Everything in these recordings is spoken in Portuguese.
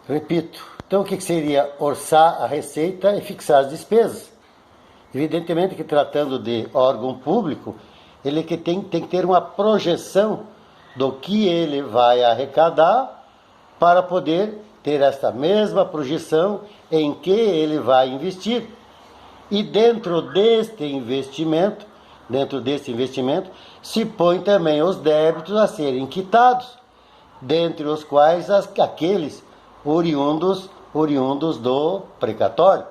Repito, então o que seria orçar a receita e fixar as despesas? Evidentemente que tratando de órgão público, ele que tem que ter uma projeção do que ele vai arrecadar para poder ter esta mesma projeção em que ele vai investir. E dentro deste investimento, se põe também os débitos a serem quitados, dentre os quais aqueles oriundos do precatório.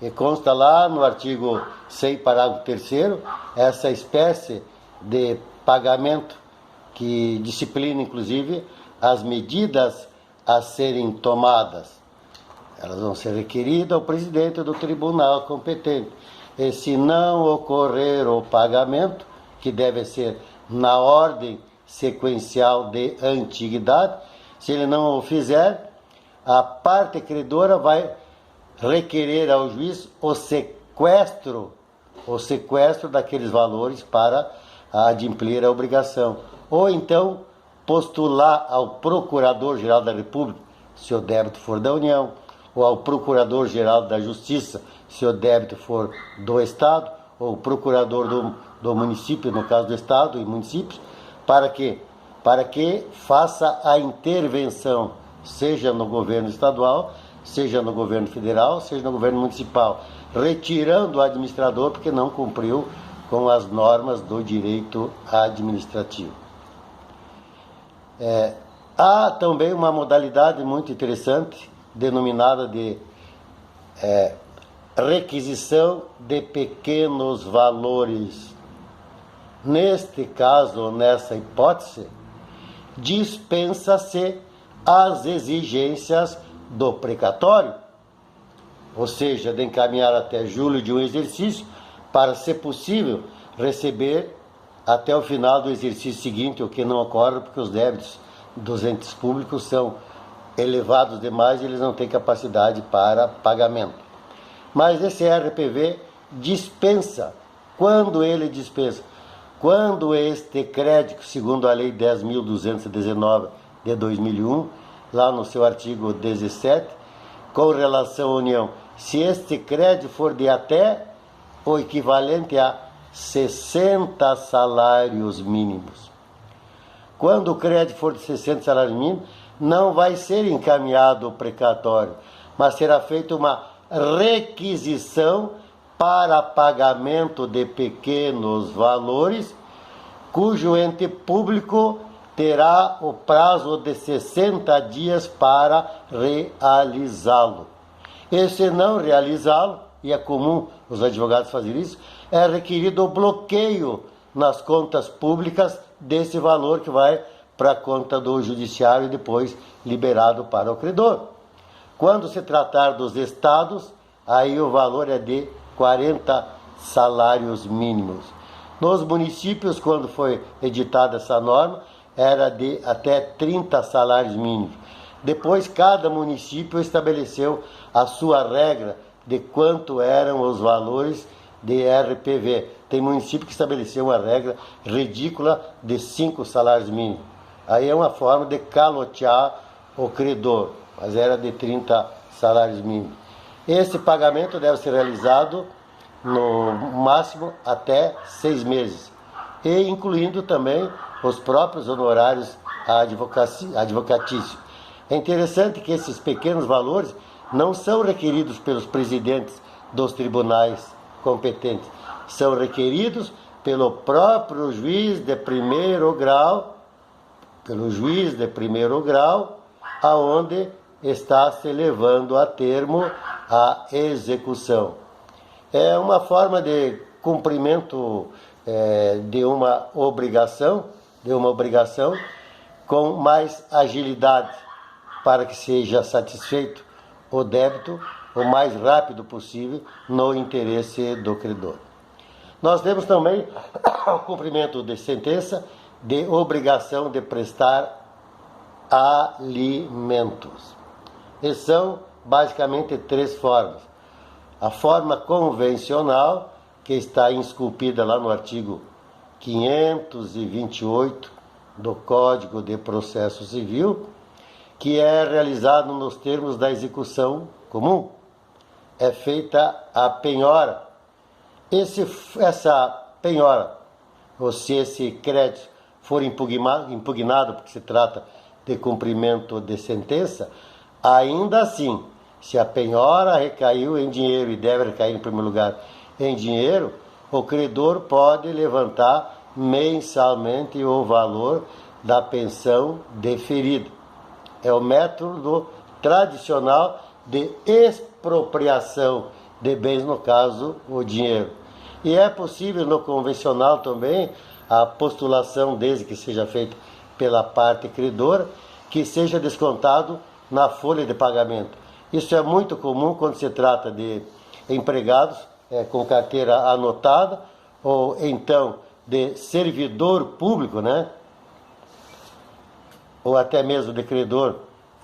E consta lá no artigo 6, parágrafo 3º, essa espécie de pagamento que disciplina, inclusive, as medidas a serem tomadas. Elas vão ser requeridas ao presidente do tribunal competente. E se não ocorrer o pagamento, que deve ser na ordem sequencial de antiguidade, se ele não o fizer, a parte credora vai requerer ao juiz o sequestro daqueles valores para adimplir a obrigação. Ou então postular ao Procurador-Geral da República, se o débito for da União, ou ao Procurador-Geral da Justiça, se o débito for do Estado, ou o Procurador do município, no caso do Estado e municípios, para que faça a intervenção, seja no governo estadual, seja no governo federal, seja no governo municipal, retirando o administrador porque não cumpriu com as normas do direito administrativo. Há também uma modalidade muito interessante, denominada de requisição de pequenos valores. Neste caso, nessa hipótese, dispensa-se as exigências do precatório, ou seja, de encaminhar até julho de um exercício, para, se possível, receber até o final do exercício seguinte, o que não ocorre porque os débitos dos entes públicos são elevados demais e eles não têm capacidade para pagamento. Mas esse RPV dispensa. Quando ele dispensa? Quando este crédito, segundo a Lei 10.219 de 2001, lá no seu artigo 17, com relação à União, se este crédito for de até o equivalente a 60 salários mínimos. Quando o crédito for de 60 salários mínimos, não vai ser encaminhado o precatório, mas será feita uma requisição para pagamento de pequenos valores, cujo ente público terá o prazo de 60 dias para realizá-lo. E se não realizá-lo, e é comum os advogados fazerem isso, é requerido o bloqueio nas contas públicas desse valor que vai para a conta do judiciário e depois liberado para o credor. Quando se tratar dos estados, aí o valor é de 40 salários mínimos. Nos municípios, quando foi editada essa norma, era de até 30 salários mínimos. Depois, cada município estabeleceu a sua regra de quanto eram os valores de RPV. Tem município que estabeleceu uma regra ridícula de 5 salários mínimos. Aí é uma forma de calotear o credor, mas era de 30 salários mínimos. Esse pagamento deve ser realizado no máximo até 6 meses, e incluindo também os próprios honorários advocatícios. É interessante que esses pequenos valores não são requeridos pelos presidentes dos tribunais competentes, são requeridos pelo próprio juiz de primeiro grau, aonde está se levando a termo a execução. É uma forma de cumprimento de uma obrigação com mais agilidade, para que seja satisfeito o débito o mais rápido possível no interesse do credor. Nós temos também o cumprimento de sentença de obrigação de prestar alimentos. E são basicamente 3 formas. A forma convencional, que está esculpida lá no artigo 528 do Código de Processo Civil, que é realizado nos termos da execução comum. É feita a penhora. Essa penhora, ou se esse crédito for impugnado, porque se trata de cumprimento de sentença, ainda assim, se a penhora recaiu em dinheiro e deve recair em primeiro lugar em dinheiro, o credor pode levantar mensalmente o valor da pensão deferida. É o método tradicional de expropriação de bens, no caso, o dinheiro. E é possível no convencional também a postulação, desde que seja feita pela parte credora, que seja descontado na folha de pagamento. Isso é muito comum quando se trata de empregados com carteira anotada, ou então de servidor público, né? Ou até mesmo de credor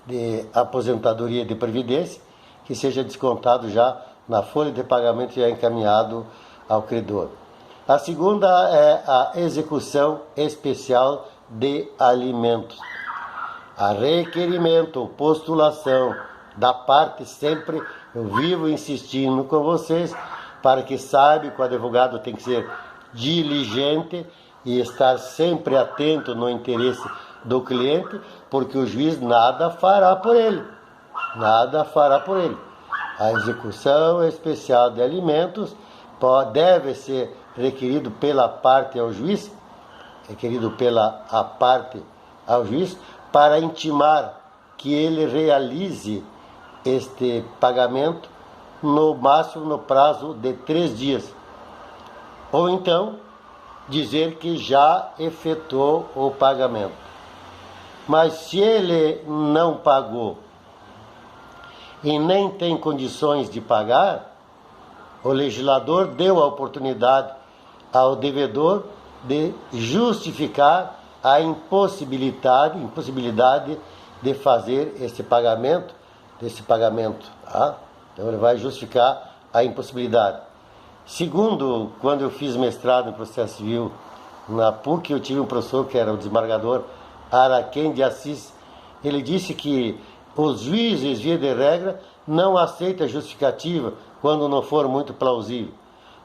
de aposentadoria de previdência, que seja descontado já na folha de pagamento e já encaminhado ao credor. A segunda é a execução especial de alimentos. A requerimento ou postulação da parte, sempre eu vivo insistindo com vocês, para que saiba que o advogado tem que ser diligente e estar sempre atento no interesse do cliente, porque o juiz nada fará por ele. Nada fará por ele. A execução especial de alimentos deve ser requerido pela parte ao juiz, para intimar que ele realize este pagamento no máximo no prazo de 3 dias. Ou então, dizer que já efetuou o pagamento. Mas se ele não pagou e nem tem condições de pagar, o legislador deu a oportunidade ao devedor de justificar a impossibilidade de fazer esse pagamento, tá? Então ele vai justificar a impossibilidade. Segundo, quando eu fiz mestrado em processo civil na PUC, eu tive um professor que era o desembargador Araquém de Assis. Ele disse que os juízes, via de regra, não aceitam justificativa quando não for muito plausível.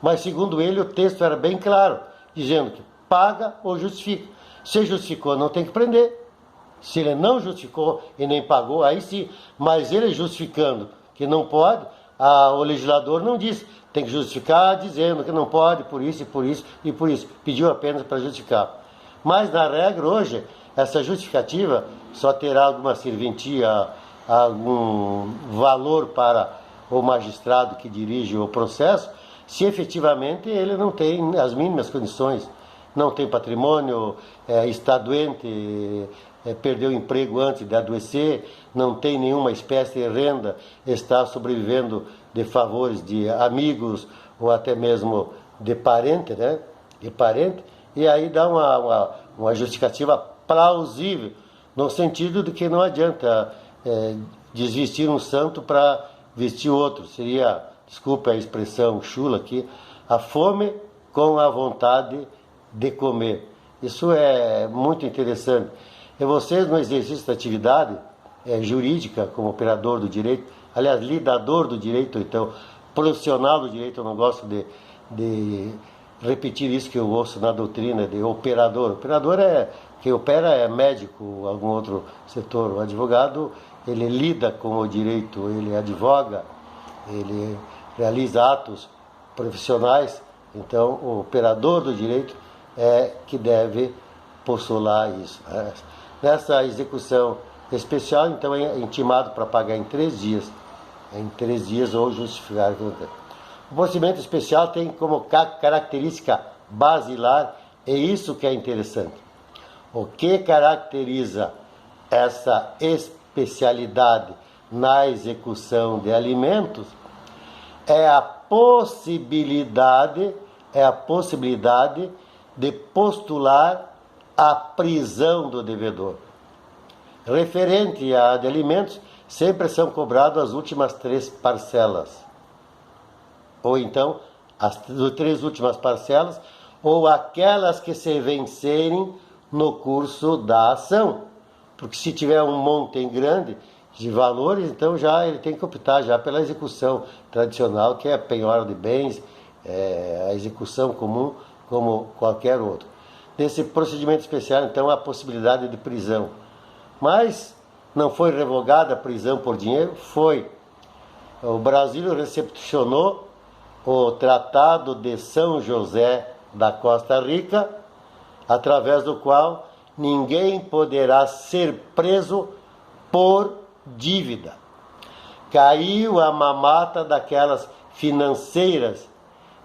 Mas, segundo ele, o texto era bem claro, dizendo que paga ou justifica. Se justificou, não tem que prender. Se ele não justificou e nem pagou, aí sim. Mas ele justificando que não pode, o legislador não disse. Tem que justificar dizendo que não pode, por isso e por isso e por isso. Pediu apenas para justificar. Mas, na regra, hoje, essa justificativa só terá alguma serventia, algum valor para o magistrado que dirige o processo, se efetivamente ele não tem as mínimas condições, não tem patrimônio, está doente, perdeu o emprego antes de adoecer, não tem nenhuma espécie de renda, está sobrevivendo de favores de amigos ou até mesmo de parente, né? E aí dá uma justificativa plausível, no sentido de que não adianta desvestir um santo para vestir outro. Seria, desculpa a expressão chula aqui, a fome com a vontade de comer. Isso é muito interessante. E vocês, no exercício da atividade jurídica, como operador do direito, aliás, lidador do direito, então, profissional do direito, eu não gosto de repetir isso que eu ouço na doutrina de operador. Operador quem opera é médico, algum outro setor. O advogado, ele lida com o direito, ele advoga, ele realiza atos profissionais. Então, o operador do direito é que deve postular isso. Nessa execução especial, então, é intimado para pagar em 3 dias. Em 3 dias ou justificar. O procedimento especial tem como característica basilar, é isso que é interessante. O que caracteriza essa especialidade na execução de alimentos é a possibilidade de postular a prisão do devedor. Referente a de alimentos, sempre são cobradas as últimas 3 parcelas. Ou então, as 3 últimas parcelas, ou aquelas que se vencerem no curso da ação. porque se tiver um monte grande de valores, então já ele tem que optar já pela execução tradicional, que é a penhora de bens, a execução comum, como qualquer outro. Nesse procedimento especial, então, há a possibilidade de prisão. Mas não foi revogada a prisão por dinheiro? Foi. O Brasil recepcionou o Tratado de São José da Costa Rica, através do qual ninguém poderá ser preso por dívida. Caiu a mamata daquelas financeiras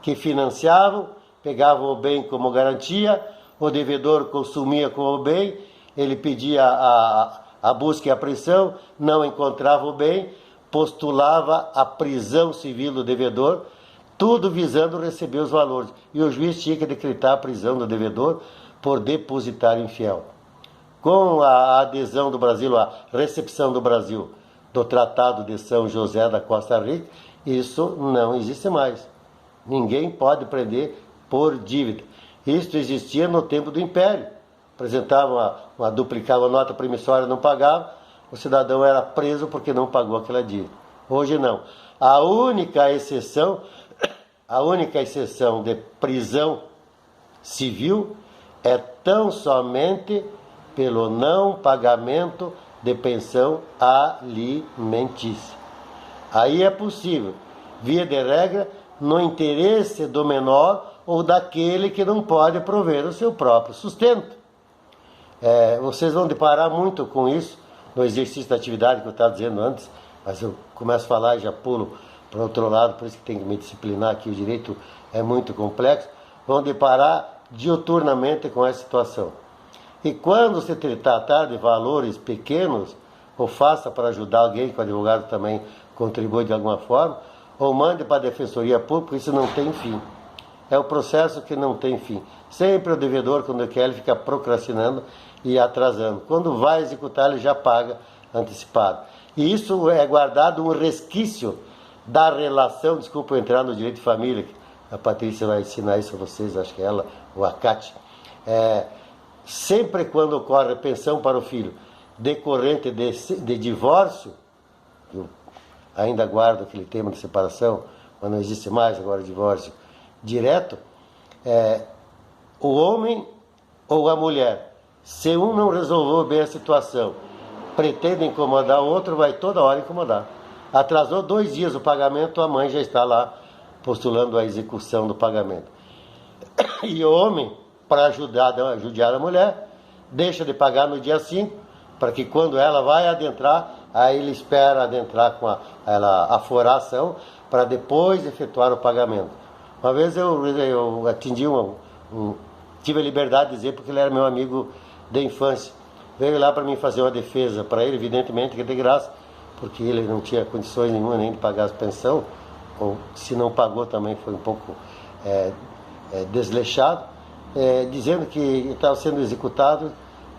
que financiavam, pegavam o bem como garantia, o devedor consumia com o bem, ele pedia a busca e a apreensão, não encontrava o bem, postulava a prisão civil do devedor, tudo visando receber os valores. E o juiz tinha que decretar a prisão do devedor por depositário infiel. Com a adesão do Brasil, a recepção do Brasil do Tratado de São José da Costa Rica, isso não existe mais. Ninguém pode prender por dívida. Isso existia no tempo do Império. Apresentava duplicava a nota promissória, não pagava, o cidadão era preso porque não pagou aquela dívida. Hoje não. A única exceção de prisão civil é tão somente pelo não pagamento de pensão alimentícia. Aí é possível, via de regra, no interesse do menor ou daquele que não pode prover o seu próprio sustento. Vocês vão deparar muito com isso no exercício da atividade que eu estava dizendo antes, mas eu começo a falar e já pulo para o outro lado, por isso que tem que me disciplinar aqui, o direito é muito complexo. Vão deparar diuturnamente com essa situação. E quando se tratar de valores pequenos, ou faça para ajudar alguém, que o advogado também contribui de alguma forma, ou mande para a Defensoria Pública, isso não tem fim. É o processo que não tem fim. Sempre o devedor, quando quer, ele fica procrastinando e atrasando. Quando vai executar, ele já paga antecipado. E isso é guardado um resquício da relação, desculpa eu entrar no direito de família, que a Patrícia vai ensinar isso a vocês, acho que ela, ou a Cátia. Sempre quando ocorre pensão para o filho decorrente de divórcio, eu ainda guardo aquele tema de separação, mas não existe mais agora divórcio direto, o homem ou a mulher, se um não resolveu bem a situação, pretende incomodar o outro, vai toda hora incomodar. Atrasou 2 dias o pagamento, a mãe já está lá postulando a execução do pagamento. E o homem, para judiar a mulher, deixa de pagar no dia 5, para que quando ela vai adentrar, aí ele espera adentrar com ela aforar a ação, para depois efetuar o pagamento. Uma vez eu atendi tive a liberdade de dizer, porque ele era meu amigo de infância. Veio lá para mim fazer uma defesa para ele, evidentemente que de graça, porque ele não tinha condições nenhuma nem de pagar a pensão, ou se não pagou também foi um pouco desleixado, dizendo que estava sendo executado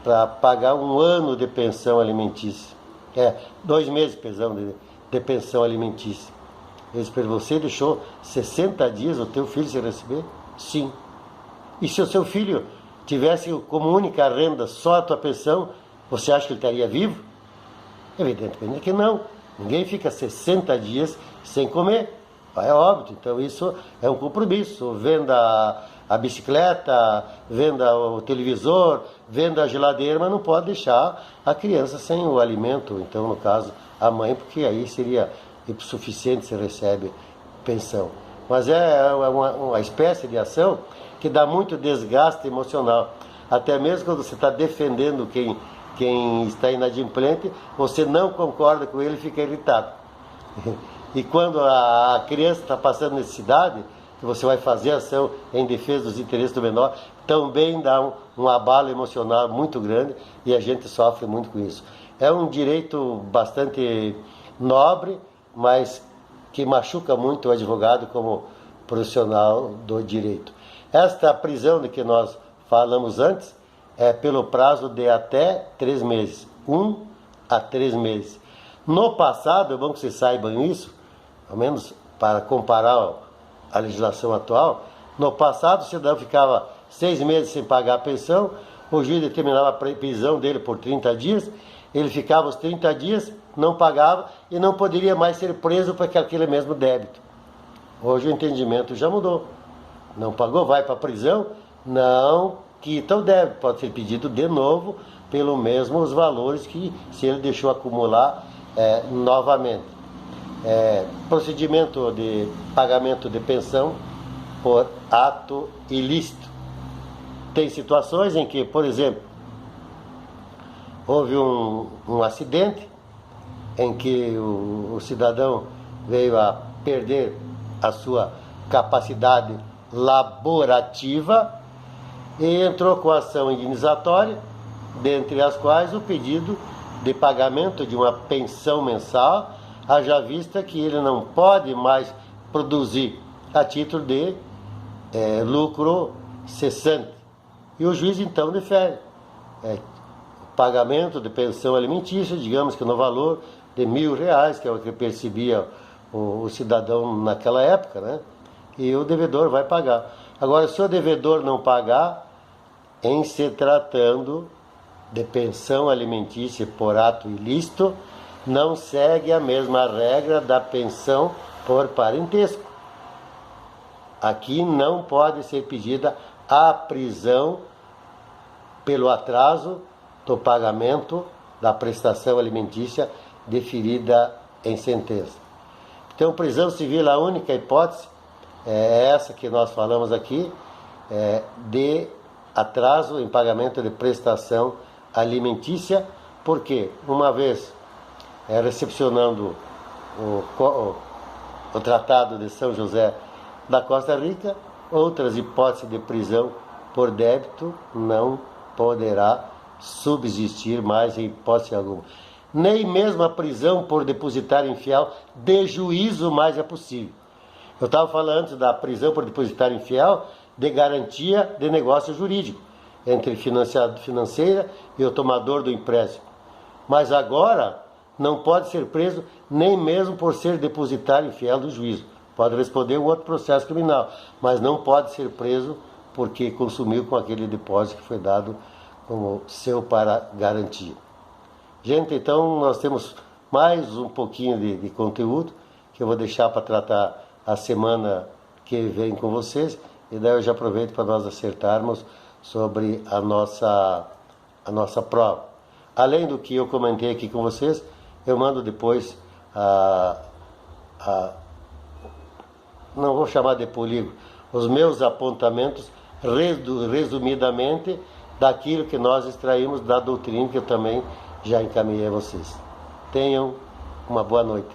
para pagar 1 ano de pensão alimentícia. 2 meses, de pensão alimentícia. Eu disse para ele, você deixou 60 dias o teu filho se receber? Sim. E se o seu filho tivesse como única renda só a tua pensão, você acha que ele estaria vivo? Evidentemente que não. Ninguém fica 60 dias sem comer. É óbvio. Então isso é um compromisso. Venda a bicicleta, venda o televisor, venda a geladeira, mas não pode deixar a criança sem o alimento. Então, no caso, a mãe, porque aí seria suficiente se recebe pensão. Mas é uma espécie de ação que dá muito desgaste emocional. Até mesmo quando você está defendendo quem está inadimplente, você não concorda com ele e fica irritado. E quando a criança está passando necessidade, que você vai fazer ação em defesa dos interesses do menor, também dá um abalo emocional muito grande e a gente sofre muito com isso. É um direito bastante nobre, mas que machuca muito o advogado como profissional do direito. Esta prisão de que nós falamos antes é pelo prazo de até 3 meses, 1 a 3 meses. No passado, é bom que vocês saibam isso, ao menos para comparar a legislação atual, no passado o cidadão ficava 6 meses sem pagar a pensão, o juiz determinava a prisão dele por 30 dias, ele ficava os 30 dias, não pagava e não poderia mais ser preso por aquele mesmo débito. Hoje o entendimento já mudou. Não pagou, vai para a prisão, não quita o débito, pode ser pedido de novo pelo mesmos valores que se ele deixou acumular novamente. Procedimento de pagamento de pensão por ato ilícito. Tem situações em que, por exemplo, houve um acidente em que o cidadão veio a perder a sua capacidade laborativa e entrou com ação indenizatória, dentre as quais o pedido de pagamento de uma pensão mensal, haja vista que ele não pode mais produzir a título de lucro cessante. E o juiz então defere pagamento de pensão alimentícia, digamos que no valor de R$1.000, que é o que percebia o cidadão naquela época, né? E o devedor vai pagar. Agora, se o devedor não pagar, em se tratando de pensão alimentícia por ato ilícito, não segue a mesma regra da pensão por parentesco. Aqui não pode ser pedida a prisão pelo atraso do pagamento da prestação alimentícia deferida em sentença. Então, prisão civil, a única hipótese é essa que nós falamos aqui, de atraso em pagamento de prestação alimentícia, porque uma vez recepcionando o Tratado de São José da Costa Rica, outras hipóteses de prisão por débito não poderá subsistir mais em hipótese alguma. Nem mesmo a prisão por depositário infiel de juízo mais é possível. Eu estava falando antes da prisão por depositário infiel de garantia de negócio jurídico entre financiado financeira e o tomador do empréstimo. Mas agora não pode ser preso nem mesmo por ser depositário infiel do juízo. Pode responder um outro processo criminal, mas não pode ser preso porque consumiu com aquele depósito que foi dado como seu para garantia. Gente, então nós temos mais um pouquinho de conteúdo que eu vou deixar para tratar a semana que vem com vocês, e daí eu já aproveito para nós acertarmos sobre a nossa prova. Além do que eu comentei aqui com vocês, eu mando depois não vou chamar de polígono, os meus apontamentos resumidamente daquilo que nós extraímos da doutrina que eu também já encaminhei a vocês. Tenham uma boa noite.